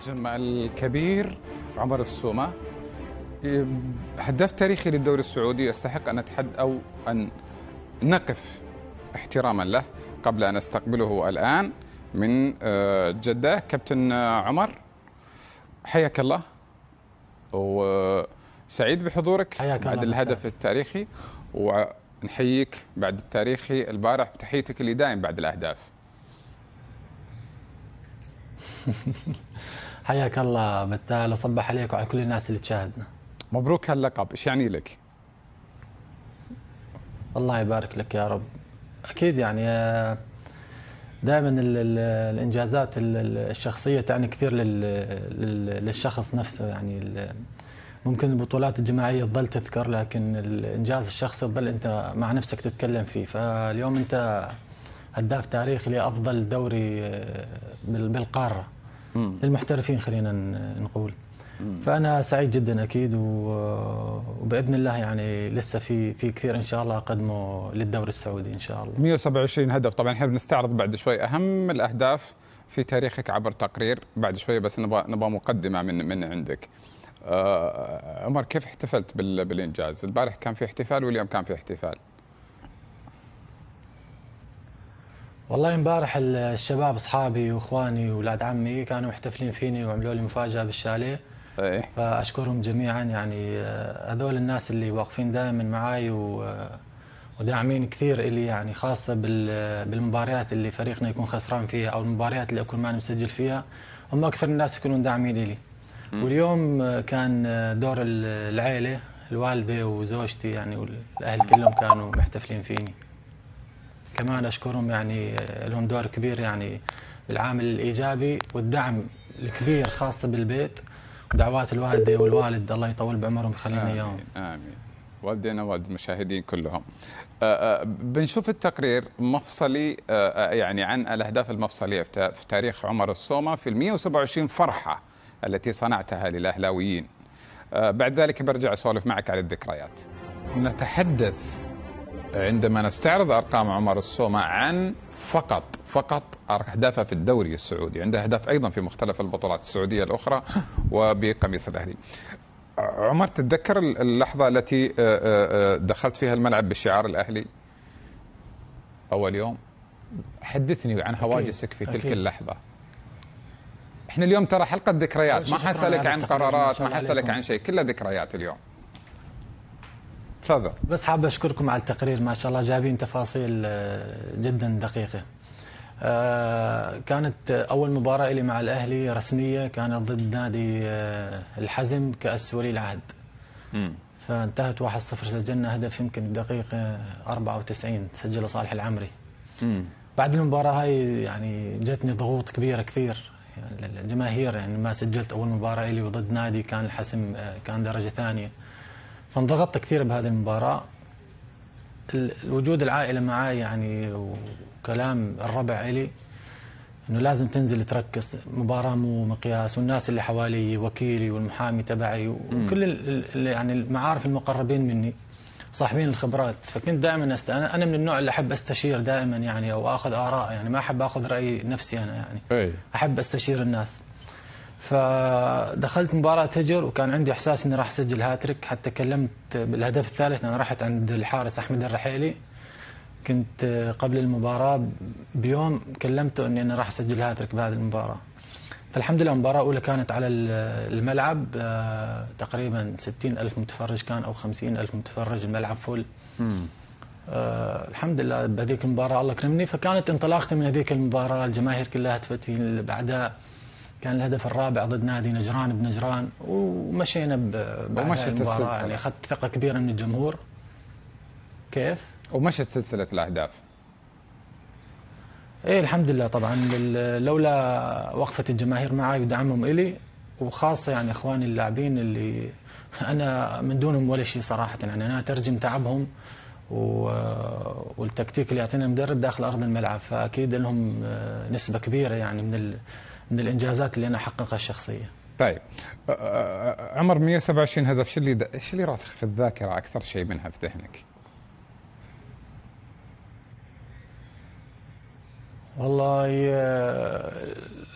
النجم الكبير عمر السومة هداف تاريخي للدوري السعودي، يستحق أن أو أن نقف احتراما له قبل أن استقبله الآن من جدة. كابتن عمر، حياك الله وسعيد بحضورك بعد الهدف التاريخي، ونحييك بعد التاريخي البارح بتحيتك اللي دائم بعد الأهداف. حياك الله بالتالي، وصبح عليك وعلى كل الناس اللي تشاهدنا. مبروك هاللقب، ايش يعني لك؟ الله يبارك لك يا رب. اكيد يعني دائما الانجازات الشخصيه تعني كثير للشخص نفسه. يعني ممكن البطولات الجماعيه تظل تذكر، لكن الانجاز الشخصي تظل انت مع نفسك تتكلم فيه. فاليوم انت هداف تاريخي لافضل دوري بالقاره للمحترفين، خلينا نقول. فأنا سعيد جدا أكيد، وبإذن الله يعني لسه في كثير إن شاء الله أقدمه للدوري السعودي إن شاء الله. 127 هدف، طبعا احنا بنستعرض بعد شوي أهم الأهداف في تاريخك عبر تقرير بعد شوي، بس نبغى مقدمة من عندك. عمر، كيف احتفلت بالإنجاز؟ البارح كان في احتفال واليوم كان في احتفال. والله امبارح الشباب اصحابي واخواني واولاد عمي كانوا محتفلين فيني وعملوا لي مفاجاه بالشاليه. فاشكرهم جميعا، يعني هذول الناس اللي واقفين دائما معاي وداعمين كثير الي، يعني خاصه بالمباريات اللي فريقنا يكون خسران فيها او المباريات اللي اكون ماني مسجل فيها، هم اكثر الناس يكونون داعمين الي. واليوم كان دور العائله، الوالده وزوجتي يعني والاهل كلهم كانوا محتفلين فيني. كمان اشكرهم، يعني لهم دور كبير يعني بالعامل الايجابي والدعم الكبير، خاصه بالبيت ودعوات الوالده والوالد، الله يطول بعمرهم ويخلينا اياهم. امين. والدينا والد المشاهدين كلهم. بنشوف التقرير مفصلي يعني عن الاهداف المفصليه في تاريخ عمر السومة في ال 127 فرحه التي صنعتها للاهلاويين. بعد ذلك برجع اسولف معك على الذكريات. نتحدث عندما نستعرض أرقام عمر السومة عن فقط أهدافه في الدوري السعودي، عنده أهداف أيضا في مختلف البطولات السعودية الأخرى وبقميص الأهلي. عمر، تتذكر اللحظة التي دخلت فيها الملعب بشعار الأهلي أول يوم؟ حدثني عن هواجسك في تلك اللحظة. احنا اليوم ترى حلقة ذكريات، ما حسألك عن قرارات، ما حسألك عن شيء، كلها ذكريات اليوم. تفضل. بس حاب اشكركم على التقرير، ما شاء الله جايبين تفاصيل جدا دقيقه. كانت اول مباراه لي مع الاهلي رسميه، كانت ضد نادي الحزم كاس ولي العهد. فانتهت 1-0، سجلنا هدف يمكن الدقيقه 94 سجله صالح العمري. بعد المباراه هاي يعني جتني ضغوط كبيره كثير، يعني الجماهير، يعني ما سجلت اول مباراه لي وضد نادي كان الحزم كان درجه ثانيه، فانضغطت كثير بهذه المباراة. الوجود العائلة معي يعني وكلام الربع إلي إنه لازم تنزل تركز، مباراة مو مقياس، والناس اللي حوالي وكيلي والمحامي تبعي وكل يعني المعارف المقربين مني صاحبين الخبرات. فكنت دائما أنا من النوع اللي أحب أستشير دائما يعني، أو أخذ آراء، يعني ما أحب أخذ رأي نفسي أنا يعني. أحب أستشير الناس. فدخلت مباراة هجر وكان عندي إحساس إني راح أسجل هاتريك، حتى كلمت بالهدف الثالث أنا رحت عند الحارس أحمد الرحيلي، كنت قبل المباراة بيوم كلمته إني أنا راح أسجل هاتريك بهذه المباراة. فالحمد لله المباراة الأولى كانت على الملعب، تقريبا 60,000 متفرج كان أو 50,000 متفرج، الملعب فل. الحمد لله بهذيك المباراة الله كرمني، فكانت انطلاقتي من هذيك المباراة، الجماهير كلها هتفت فيني. بعدها كان الهدف الرابع ضد نادي نجران بنجران، ومشينا بعد المباراة، يعني اخذت ثقة كبيرة من الجمهور. كيف؟ ومشت سلسلة الأهداف. ايه الحمد لله طبعا، لولا وقفة الجماهير معي ودعمهم إلي، وخاصة يعني اخواني اللاعبين اللي انا من دونهم ولا شيء صراحة، يعني انا اترجم تعبهم والتكتيك اللي يعطينا المدرب داخل ارض الملعب، فاكيد لهم نسبة كبيرة يعني من الانجازات اللي انا احققها الشخصيه. طيب عمر، 127 هدف، ايش اللي راسخ في الذاكره اكثر شيء منها في ذهنك؟ والله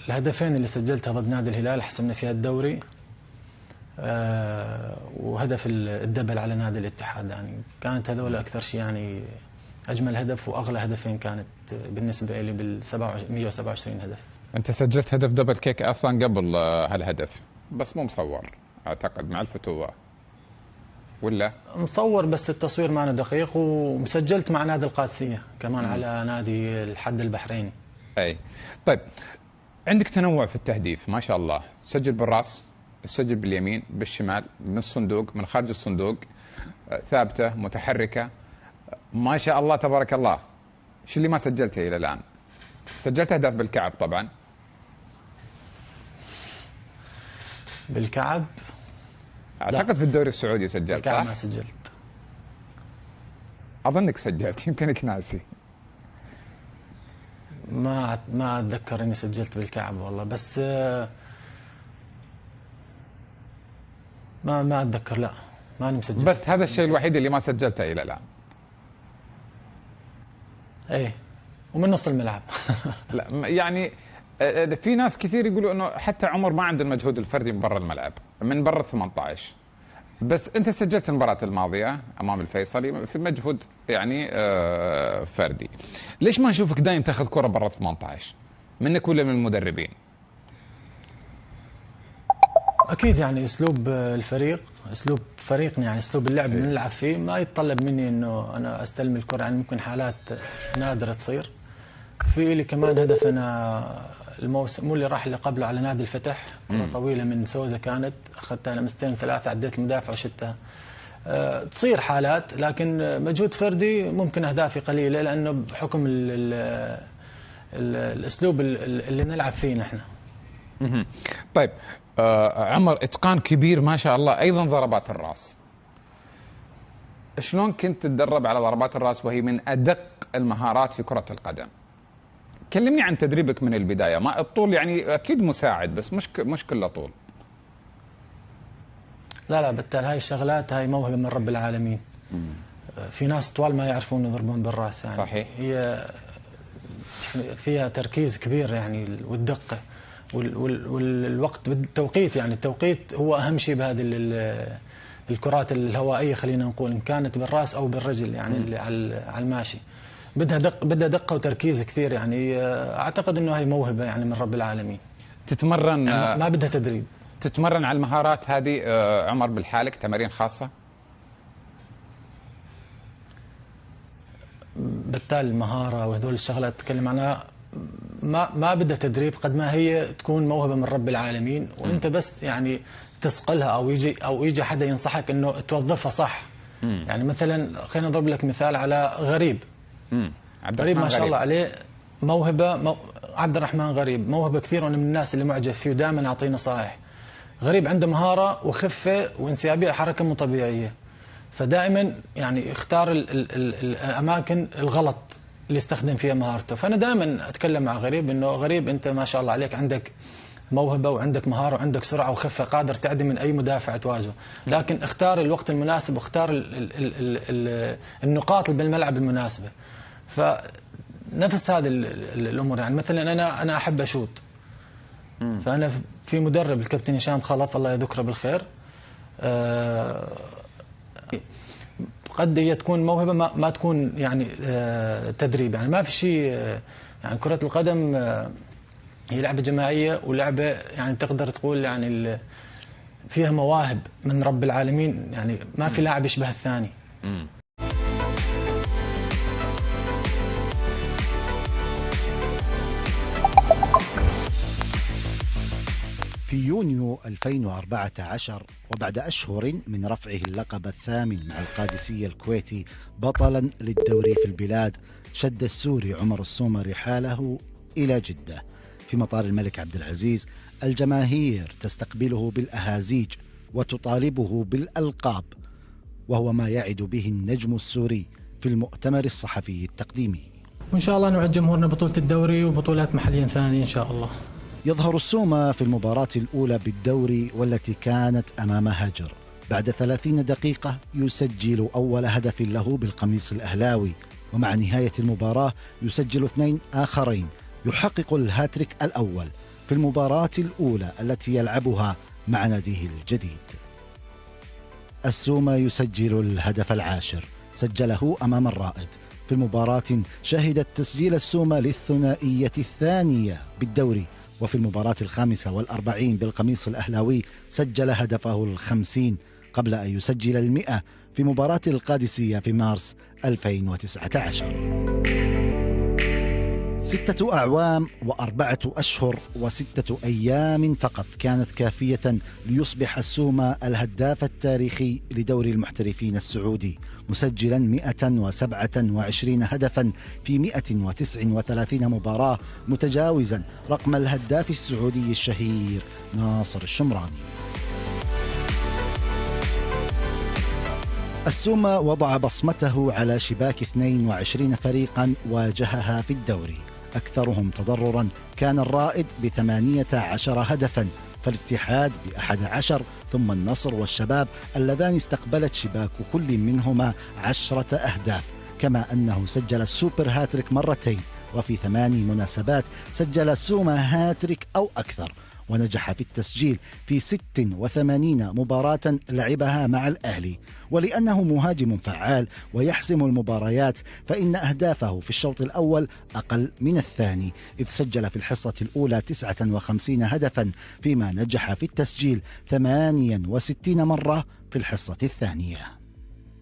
الهدفين اللي سجلتها ضد نادي الهلال حسمنا فيها الدوري، وهدف الدبل على نادي الاتحاد. يعني كانت هذول أكثر شيء، يعني أجمل هدف وأغلى هدفين كانت بالنسبة لي بال 127 هدف. أنت سجلت هدف دبل كيك أصلا قبل هالهدف، بس مو مصور أعتقد مع الفتوة، ولا؟ مصور بس التصوير معنا دقيق، ومسجلت مع نادي القادسية كمان على نادي الحد البحريني. أي طيب، عندك تنوع في التهديف ما شاء الله، تسجل بالراس، تسجل باليمين، بالشمال، من الصندوق، من خارج الصندوق، ثابتة، متحركة، ما شاء الله تبارك الله. شو اللي ما سجلته إلى الآن؟ سجلت أهداف بالكعب طبعا. بالكعب أعتقد في الدوري السعودي سجلت، بالكعب صح؟ ما سجلت. أظنك سجلت، يمكنك ناسي. ما أتذكر إني سجلت بالكعب والله، بس ما أتذكر، لا ماني مسجل. بس هذا الشيء الوحيد اللي ما سجلته إلى الآن. ايه، ومن نص الملعب. لا يعني في ناس كثير يقولوا انه حتى عمر ما عنده المجهود الفردي من برا الملعب، من برا 18، بس انت سجلت المباراة الماضية امام الفيصلي في مجهود يعني فردي. ليش ما نشوفك دايم تاخذ كرة برا 18 منك ولا من المدربين؟ اكيد يعني اسلوب الفريق، اسلوب فريقنا، يعني اسلوب اللعب اللي نلعب فيه ما يتطلب مني انه انا استلم الكرة. يعني ممكن حالات نادرة تصير. في لي كمان هدف انا الموسم مو اللي راح اللي قبله على نادي الفتح، كرة طويلة من سوزة كانت، اخذتها لمستين ثلاثة، عديت المدافع وشتها. تصير حالات، لكن مجهود فردي ممكن اهدافي قليلة لانه بحكم الاسلوب اللي نلعب فيه نحن. طيب عمر، اتقان كبير ما شاء الله، ايضا ضربات الراس. شلون كنت تتدرب على ضربات الراس وهي من ادق المهارات في كرة القدم؟ كلمني عن تدريبك من البداية. ما الطول يعني اكيد مساعد، بس مش كله طول. لا بالتالي هاي الشغلات هاي موهبة من رب العالمين. في ناس طوال ما يعرفون يضربون بالراس، يعني صحيح. هي فيها تركيز كبير يعني، والدقة والوقت بالتوقيت. يعني التوقيت هو أهم شيء بهذه الكرات الهوائية، خلينا نقول إن كانت بالراس أو بالرجل، يعني اللي على الماشي بدها دقة وتركيز كثير. يعني أعتقد إنه هي موهبة يعني من رب العالمين. تتمرن يعني ما بدها تدريب. تتمرن على المهارات هذه عمر بالحالك تمارين خاصة؟ بالتالي المهارة وهذول الشغلات تتكلم عنها ما بدها تدريب قد ما هي تكون موهبة من رب العالمين، وانت بس يعني تسقلها او يجي حدا ينصحك انه توظفها صح. يعني مثلا خلينا نضرب لك مثال على غريب. غريب ما شاء الله عليه موهبة. عبد الرحمن غريب موهبة كثير، وانا من الناس اللي معجب فيه ودائما اعطيه نصائح. غريب عنده مهارة وخفة وانسيابية، حركة مو طبيعية. فدائما يعني اختار الاماكن الغلط اللي يستخدم فيها مهارته. فانا دائما اتكلم مع غريب انه غريب انت ما شاء الله عليك عندك موهبه وعندك مهاره وعندك سرعه وخفه، قادر تعدي من اي مدافع تواجهه، لكن اختار الوقت المناسب واختار النقاط بالملعب المناسبه. فنفس هذه الامور. يعني مثلا انا احب اشوت، فانا في مدرب الكابتن هشام خلف الله يذكره بالخير، قد هي تكون موهبة ما تكون يعني تدريب. يعني ما في شيء. يعني كرة القدم هي لعبة جماعية ولعبة يعني تقدر تقول يعني فيها مواهب من رب العالمين، يعني ما في لاعب يشبه الثاني. في يونيو 2014 وبعد أشهر من رفعه اللقب الثامن مع القادسية الكويتي بطلا للدوري في البلاد، شد السوري عمر السومة رحاله إلى جدة. في مطار الملك عبد العزيز الجماهير تستقبله بالأهازيج وتطالبه بالألقاب، وهو ما يعد به النجم السوري في المؤتمر الصحفي التقديمي. وإن شاء الله نوعد جمهورنا بطولة الدوري وبطولات محلية ثانية إن شاء الله. يظهر السومة في المباراة الأولى بالدوري والتي كانت أمام هجر. بعد 30 دقيقة يسجل أول هدف له بالقميص الأهلاوي، ومع نهاية المباراة يسجل 2 آخرين، يحقق الهاتريك الأول. في المباراة الأولى التي يلعبها مع ناديه الجديد. السومة يسجل الهدف العاشر، سجله أمام الرائد في المباراة شهدت تسجيل السومة للثنائية الثانية بالدوري، وفي المباراة 45 بالقميص الأهلاوي سجل هدفه 50 قبل أن يسجل 100 في مباراة القادسية في مارس 2019. 6 أعوام و4 أشهر و6 أيام فقط كانت كافية ليصبح السومة الهداف التاريخي لدوري المحترفين السعودي، مسجلا 127 هدفا في 139 مباراة، متجاوزا رقم الهداف السعودي الشهير ناصر الشمراني. السومة وضع بصمته على شباك 22 فريقا واجهها في الدوري، أكثرهم تضررا كان الرائد ب18 هدفا، فالاتحاد ب11، ثم النصر والشباب اللذان استقبلت شباك كل منهما 10 أهداف، كما أنه سجل السوبر هاتريك مرتين، وفي 8 مناسبات سجل السومة هاتريك أو أكثر، ونجح في التسجيل في 86 مباراة لعبها مع الأهلي. ولأنه مهاجم فعال ويحسم المباريات، فإن أهدافه في الشوط الأول أقل من الثاني، إذ سجل في الحصة الأولى 59 هدفا، فيما نجح في التسجيل 68 مرة في الحصة الثانية.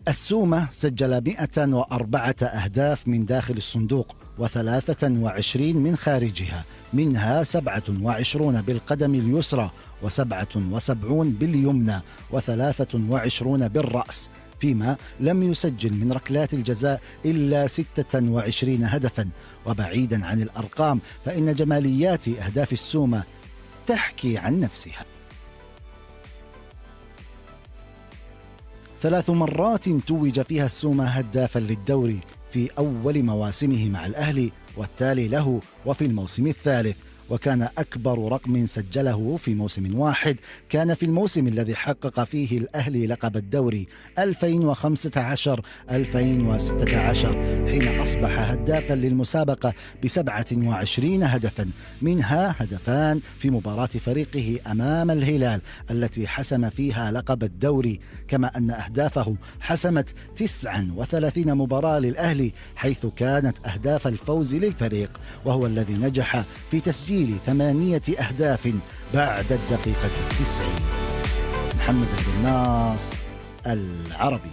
السومة سجل 104 أهداف من داخل الصندوق و23 من خارجها، منها 27 بالقدم اليسرى و77 باليمنى و23 بالرأس، فيما لم يسجل من ركلات الجزاء إلا 26 هدفا. وبعيدا عن الأرقام فإن جماليات أهداف السومة تحكي عن نفسها. 3 مرات توج فيها السومة هدافا للدوري، في أول مواسمه مع الأهلي والتالي له، وفي الموسم الثالث. وكان أكبر رقم سجله في موسم واحد كان في الموسم الذي حقق فيه الأهلي لقب الدوري 2015-2016، حين أصبح هدافا للمسابقة ب27 هدفا، منها هدفان في مباراة فريقه أمام الهلال التي حسم فيها لقب الدوري، كما أن أهدافه حسمت 39 مباراة للأهلي، حيث كانت أهداف الفوز للفريق، وهو الذي نجح في تسجيل 8 أهداف بعد الدقيقة 90. محمد الناس، العربية.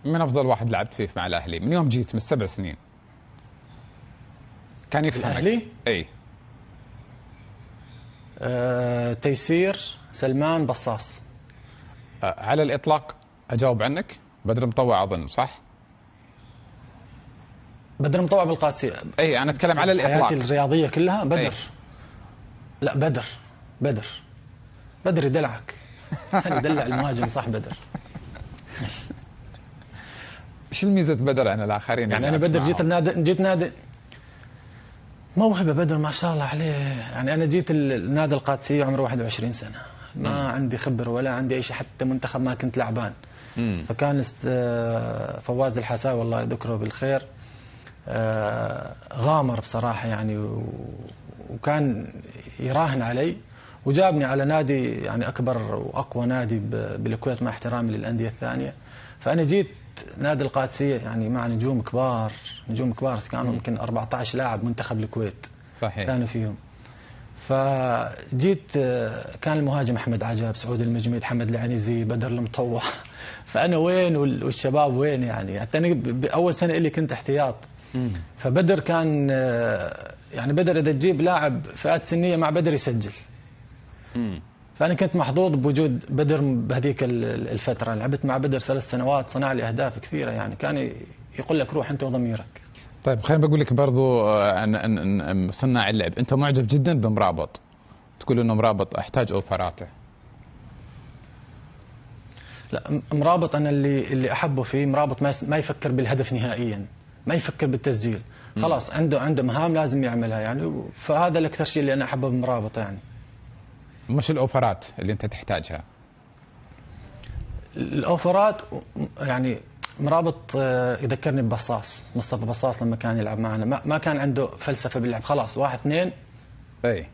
من أفضل واحد لعبت فيه مع الأهلي من يوم جيت من 7 سنين؟ كان يفهمك الأهلي؟ أي. تيسير، سلمان، بصاص. على الإطلاق أجاوب عنك. بدر مطوع أظن، صح؟ بدر مطوع بالقادسية. أي أنا أتكلم على الإطلاق. حياتي الرياضية كلها بدر. أي. لا بدر يدلعك. يدلع المهاجم، صح. بدر. شو الميزة بدر عن الآخرين؟ يعني أنا بدر جيت نادي موهبة. بدر ما شاء الله عليه. يعني أنا جيت النادي القادسية عمري 21 سنة، ما عندي خبرة ولا عندي أي شيء، حتى منتخب ما كنت لعبان. فكان فواز الحساوي الله يذكره بالخير غامر بصراحة يعني، وكان يراهن علي، وجابني على نادي يعني أكبر وأقوى نادي بالكويت مع احترامي للأندية الثانية. فأنا جيت نادي القادسية يعني مع نجوم كبار كانوا يمكن 14 لاعب منتخب الكويت. صحيح. كانوا فيهم. فجيت كان المهاجم أحمد عجب، سعود المجميد، حمد العنيزي، بدر المطوع. فأنا وين والشباب وين يعني؟ حتى أنا بأول سنة اللي كنت احتياط. فبدر كان يعني بدر إذا تجيب لاعب فئات سنية مع بدر يسجل. فأنا كنت محظوظ بوجود بدر بهذيك الفترة. لعبت مع بدر 3 سنوات، صنع لي أهداف كثيرة يعني. كان يقول لك روح أنت وضميرك. طيب خليني بقول لك برضو أن صناع اللعب أنت معجب جدا بمرابط، تقول إنه مرابط أحتاج أوفراته. لا، مرابط أنا اللي أحبه فيه مرابط ما يفكر بالهدف نهائيا، ما يفكر بالتسجيل، خلاص عنده مهام لازم يعملها يعني. فهذا الأكثر شيء اللي أنا أحبه بمرابط يعني. مش الأوفرات اللي أنت تحتاجها. الأوفرات يعني مرابط يذكرني ببصاص، مصطفى بصاص لما كان يلعب معنا ما كان عنده فلسفة باللعب، خلاص 1-2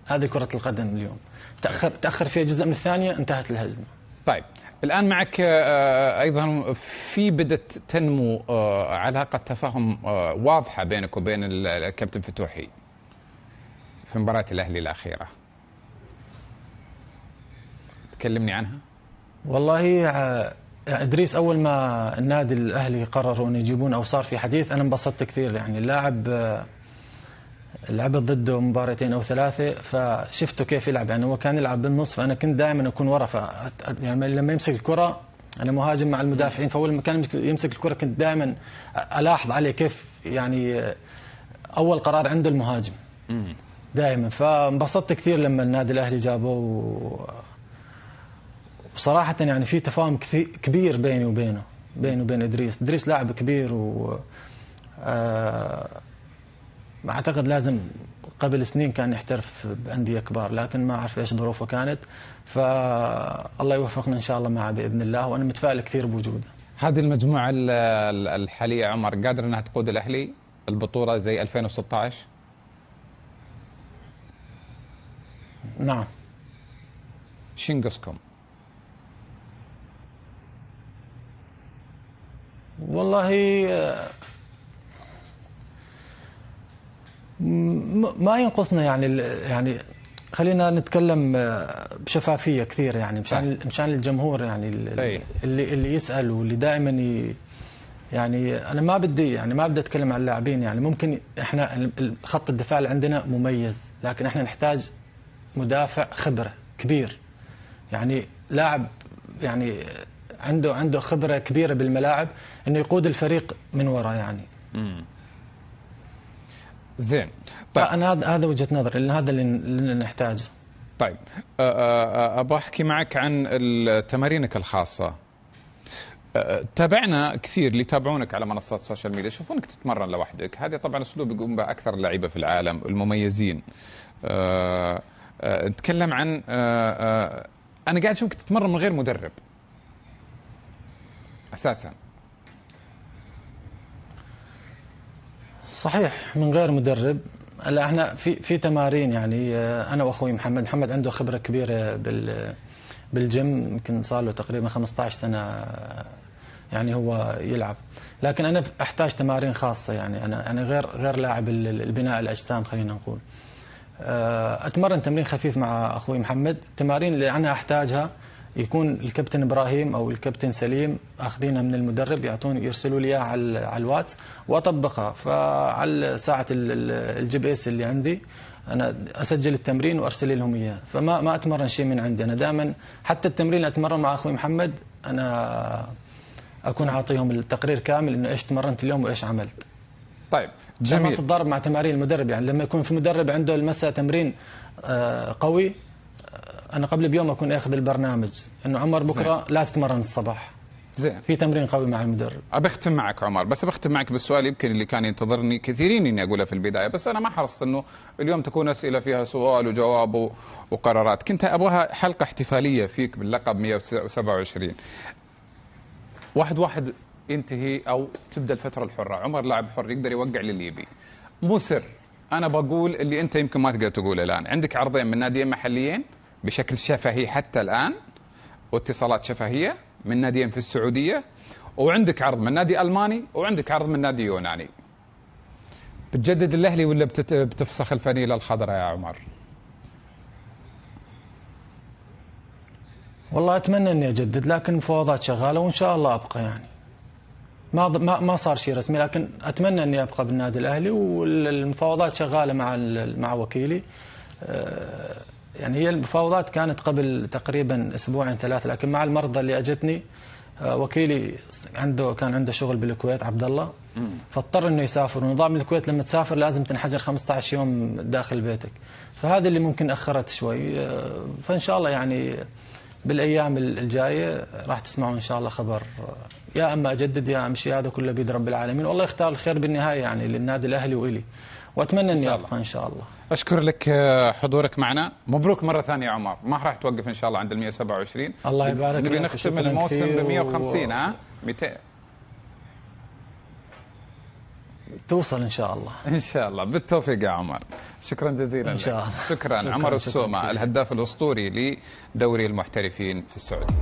هذه كرة القدم اليوم، تأخر فيها جزء من الثانية انتهت الهجمة. طيب الآن معك أيضا في بدأت تنمو علاقة تفاهم واضحة بينك وبين الكابتن فتوحي في مباراة الأهلي الأخيرة، تكلمني عنها. والله يا إدريس، أول ما النادي الأهلي قرروا أن يجيبون أو صار في حديث أنا انبسطت كثير، يعني اللاعب لعبت ضده مباراتين أو 3 فشفته كيف يلعب، يعني هو كان يلعب بالنص فأنا كنت دائما أكون ورا، يعني لما يمسك الكرة أنا مهاجم مع المدافعين، فأول ما كان يمسك الكرة كنت دائما ألاحظ عليه كيف يعني أول قرار عنده المهاجم دائما، فانبسطت كثير لما النادي الأهلي جابه، وصراحة يعني في تفاهم كبير بيني وبين إدريس لاعب كبير، و أعتقد لازم قبل سنين كان يحترف بأندية كبار، لكن ما أعرف إيش ظروفه كانت، فالله يوفقنا إن شاء الله معه بإذن الله، وأنا متفائل كثير بوجوده. هذه المجموعة الحالية عمر قادر أنها تقود الأهلي البطولة زي 2016؟ نعم. شنقصكم؟ والله ما ينقصنا، يعني خلينا نتكلم بشفافية كثير، يعني مشان الجمهور، يعني اللي يسأل واللي دائما يعني أنا ما بدي أتكلم عن اللاعبين، يعني ممكن إحنا خط الدفاع اللي عندنا مميز، لكن إحنا نحتاج مدافع خبرة كبير، يعني لاعب يعني عنده خبرة كبيرة بالملاعب إنه يقود الفريق من وراء يعني. زين. طيب أنا هذا وجهة نظري، لأن هذا اللي نحتاجه. طيب أبغى أحكي معك عن تمارينك الخاصة. تابعنا كثير اللي يتابعونك على منصات السوشيال ميديا يشوفونك تتمرن لوحدك، هذه طبعا أسلوب يقوم به أكثر اللعيبة في العالم المميزين. نتكلم عن أنا قاعد أشوفك تتمرن من غير مدرب أساسا. صحيح من غير مدرب. هلا احنا في تمارين، يعني انا واخوي محمد عنده خبره كبيره بالجيم، يمكن صار له تقريبا 15 سنه يعني هو يلعب، لكن انا احتاج تمارين خاصه، يعني انا غير لاعب البناء الاجسام خلينا نقول. اتمرن تمرين خفيف مع اخوي محمد، التمارين اللي انا احتاجها يكون الكابتن ابراهيم او الكابتن سليم اخذينها من المدرب، يرسلوا لي اياها على الواتس واطبقها، فعلى ساعه الجي بي اس اللي عندي انا اسجل التمرين وارسل لهم اياه، فما اتمرن شيء من عندي، انا دائما حتى التمرين اللي اتمرن مع اخوي محمد انا اكون اعطيهم التقرير كامل انه ايش تمرنت اليوم وايش عملت. طيب جميل. ما تتضارب مع تمارين المدرب، يعني لما يكون في المدرب عنده المساء تمرين قوي، أنا قبل بيوم أكون أخذ البرنامج إنه عمر بكرة لا تتمرن الصباح. زين. في تمرين قوي مع المدرب. أختم معك عمر، بس بختم معك بالسؤال يمكن اللي كان ينتظرني كثيرين إني أقوله في البداية، بس أنا ما حرصت إنه اليوم تكون أسئلة فيها سؤال وجواب وقرارات، كنت أبغاها حلقة احتفالية فيك باللقب 127. واحد ينتهي أو تبدأ الفترة الحرة، عمر لاعب حر يقدر يوقع للي يبي، مو سر. أنا بقول اللي أنت يمكن ما تقدر تقوله الآن، عندك عرضين من ناديين محليين بشكل شفهي حتى الآن، واتصالات شفهية من ناديين في السعودية، وعندك عرض من نادي ألماني، وعندك عرض من نادي يوناني. بتجدد الأهلي ولا بتفسخ الفانيلة الخضراء يا عمر؟ والله أتمنى إني أجدد، لكن مفاوضات شغالة وإن شاء الله أبقى، يعني ما صار شيء رسمي، لكن أتمنى إني أبقى بالنادي الأهلي، والمفاوضات شغالة مع وكيلي. يعني هي المفاوضات كانت قبل تقريبا أسبوعين 3، لكن مع المرضى اللي أجتني وكيلي كان عنده شغل بالكويت عبد الله، فاضطر إنه يسافر، ونظام الكويت لما تسافر لازم تنحجر 15 يوم داخل بيتك، فهذا اللي ممكن أخرت شوي. فإن شاء الله يعني بالأيام الجاية راح تسمعوا إن شاء الله خبر، يا أما أجدد يا أمشي، هذا كله بيد رب العالمين، والله يختار الخير بالنهاية يعني للنادي الأهلي وإلي، وأتمنى أني أبقى إن شاء الله. أشكر لك حضورك معنا، مبروك مرة ثانية يا عمر، ما راح توقف إن شاء الله عند 127. الله يبارك نبي نختم الموسم ب 150 200 توصل إن شاء الله. إن شاء الله، بالتوفيق يا عمر. شكرا جزيلا إن شاء الله. شكرا. عمر السومة، الهداف الأسطوري لدوري المحترفين في السعودية.